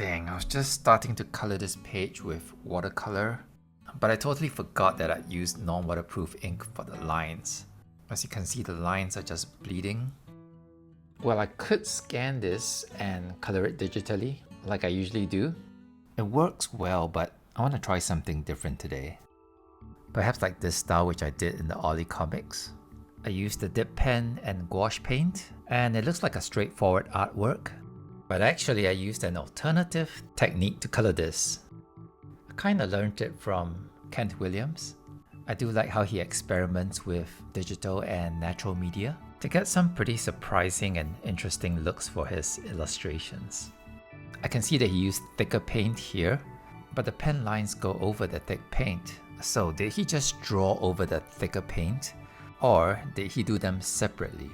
Dang, I was just starting to color this page with watercolor, but I totally forgot that I'd used non-waterproof ink for the lines. As you can see, the lines are just bleeding. Well, I could scan this and color it digitally, like I usually do. It works well, but I want to try something different today. Perhaps like this style which I did in the Ollie comics. I used the dip pen and gouache paint, and it looks like a straightforward artwork. But actually I used an alternative technique to color this. I kinda learned it from Kent Williams. I do like how he experiments with digital and natural media to get some pretty surprising and interesting looks for his illustrations. I can see that he used thicker paint here, but the pen lines go over the thick paint. So did he just draw over the thicker paint, or did he do them separately?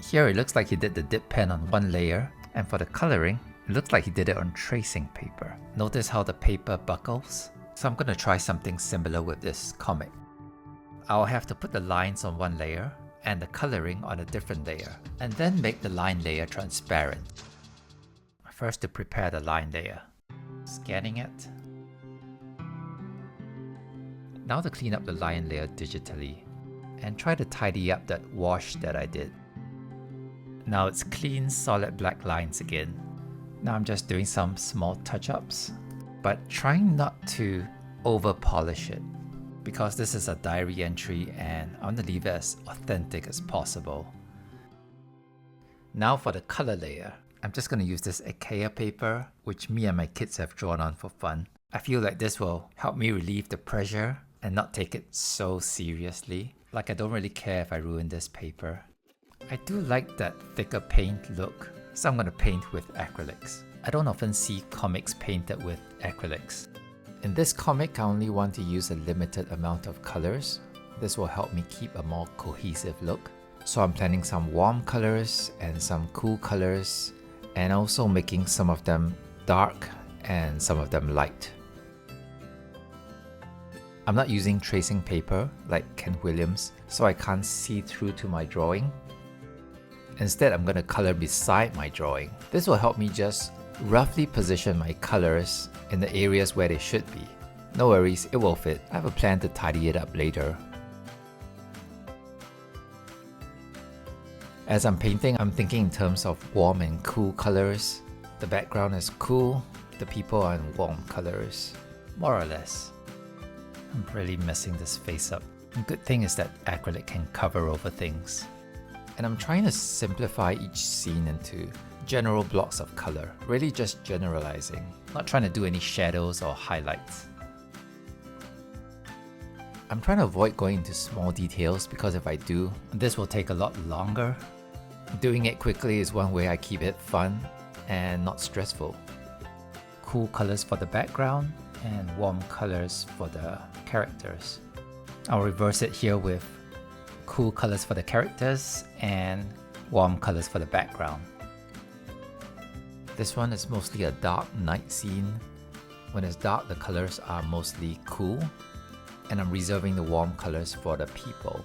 Here it looks like he did the dip pen on one layer, and for the coloring, it looks like he did it on tracing paper. Notice how the paper buckles? So I'm gonna try something similar with this comic. I'll have to put the lines on one layer and the coloring on a different layer, and then make the line layer transparent. First, to prepare the line layer. Scanning it. Now to clean up the line layer digitally and try to tidy up that wash that I did. Now it's clean, solid black lines again. Now I'm just doing some small touch-ups, but trying not to over polish it, because this is a diary entry and I want to leave it as authentic as possible. Now for the color layer, I'm just going to use this IKEA paper, which me and my kids have drawn on for fun. I feel like this will help me relieve the pressure and not take it so seriously. Like I don't really care if I ruin this paper. I do like that thicker paint look, so I'm going to paint with acrylics. I don't often see comics painted with acrylics. In this comic, I only want to use a limited amount of colors. This will help me keep a more cohesive look. So I'm planning some warm colors and some cool colors, and also making some of them dark and some of them light. I'm not using tracing paper like Kent Williams, so I can't see through to my drawing. Instead, I'm going to color beside my drawing. This will help me just roughly position my colors in the areas where they should be. No worries, it will fit. I have a plan to tidy it up later. As I'm painting, I'm thinking in terms of warm and cool colors. The background is cool, the people are in warm colors, more or less. I'm really messing this face up. The good thing is that acrylic can cover over things. And I'm trying to simplify each scene into general blocks of color, really just generalizing, not trying to do any shadows or highlights. I'm trying to avoid going into small details because if I do, this will take a lot longer. Doing it quickly is one way I keep it fun and not stressful. Cool colors for the background and warm colors for the characters. I'll reverse it here with cool colors for the characters and warm colors for the background. This one is mostly a dark night scene. When it's dark, the colors are mostly cool, and I'm reserving the warm colors for the people.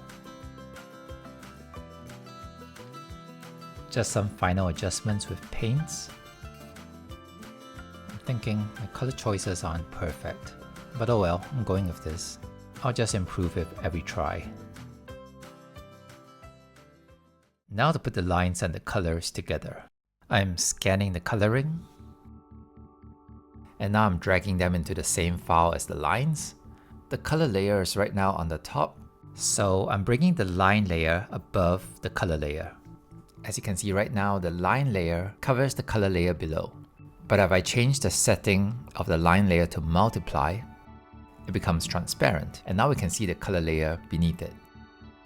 Just some final adjustments with paints. I'm thinking my color choices aren't perfect, but oh well, I'm going with this. I'll just improve with every try. Now to put the lines and the colors together. I'm scanning the coloring, and now I'm dragging them into the same file as the lines. The color layer is right now on the top, so I'm bringing the line layer above the color layer. As you can see right now, the line layer covers the color layer below. But if I change the setting of the line layer to multiply, it becomes transparent, and now we can see the color layer beneath it.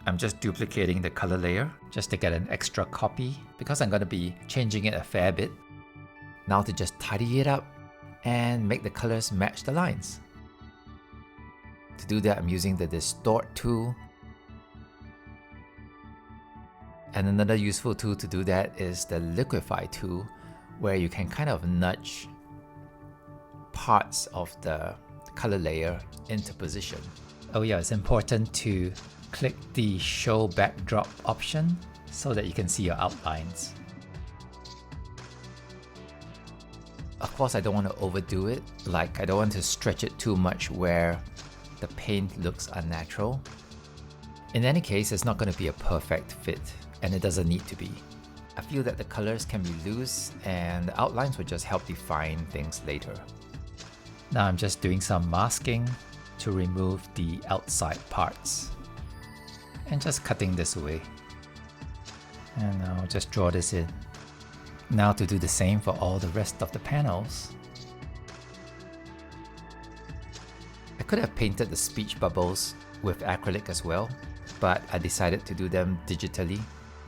I'm just duplicating the color layer just to get an extra copy because I'm going to be changing it a fair bit. Now to just tidy it up and make the colors match the lines. To do that, I'm using the Distort tool. And another useful tool to do that is the Liquify tool, where you can kind of nudge parts of the color layer into position. Oh yeah, it's important to click the Show Backdrop option so that you can see your outlines. Of course, I don't want to overdo it, like I don't want to stretch it too much where the paint looks unnatural. In any case, it's not going to be a perfect fit, and it doesn't need to be. I feel that the colors can be loose and the outlines will just help define things later. Now I'm just doing some masking to remove the outside parts and just cutting this away. And I'll just draw this in. Now to do the same for all the rest of the panels. I could have painted the speech bubbles with acrylic as well, but I decided to do them digitally.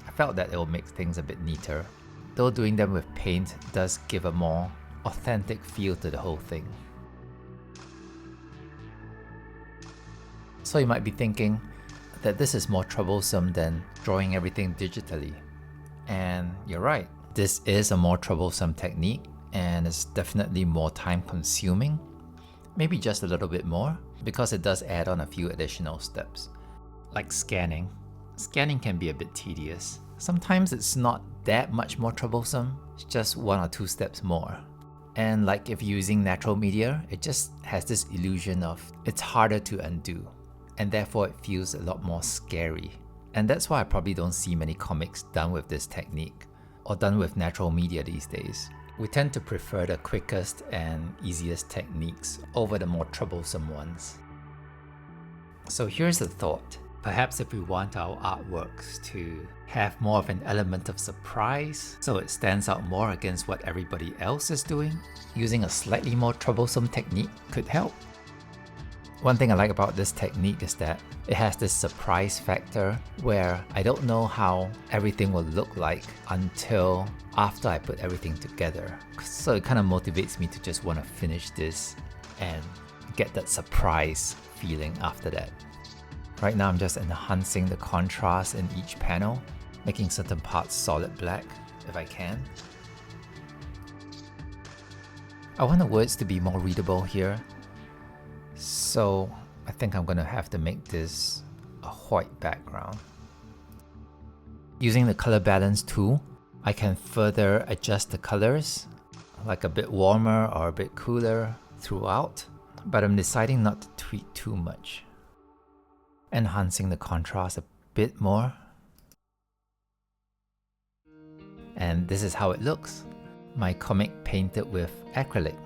I felt that it will make things a bit neater, though doing them with paint does give a more authentic feel to the whole thing. So you might be thinking that this is more troublesome than drawing everything digitally. And you're right, this is a more troublesome technique and it's definitely more time consuming. Maybe just a little bit more, because it does add on a few additional steps. Like scanning. Scanning can be a bit tedious. Sometimes it's not that much more troublesome, it's just 1 or 2 steps more. And like if you're using natural media, it just has this illusion of it's harder to undo, and therefore it feels a lot more scary. And that's why I probably don't see many comics done with this technique, or done with natural media these days. We tend to prefer the quickest and easiest techniques over the more troublesome ones. So here's the thought. Perhaps if we want our artworks to have more of an element of surprise, so it stands out more against what everybody else is doing, using a slightly more troublesome technique could help. One thing I like about this technique is that it has this surprise factor where I don't know how everything will look like until after I put everything together. So it kind of motivates me to just want to finish this and get that surprise feeling after that. Right now I'm just enhancing the contrast in each panel, making certain parts solid black if I can. I want the words to be more readable here, so I think I'm gonna have to make this a white background. Using the color balance tool, I can further adjust the colors, like a bit warmer or a bit cooler throughout, but I'm deciding not to tweak too much. Enhancing the contrast a bit more. And this is how it looks. My comic painted with acrylic.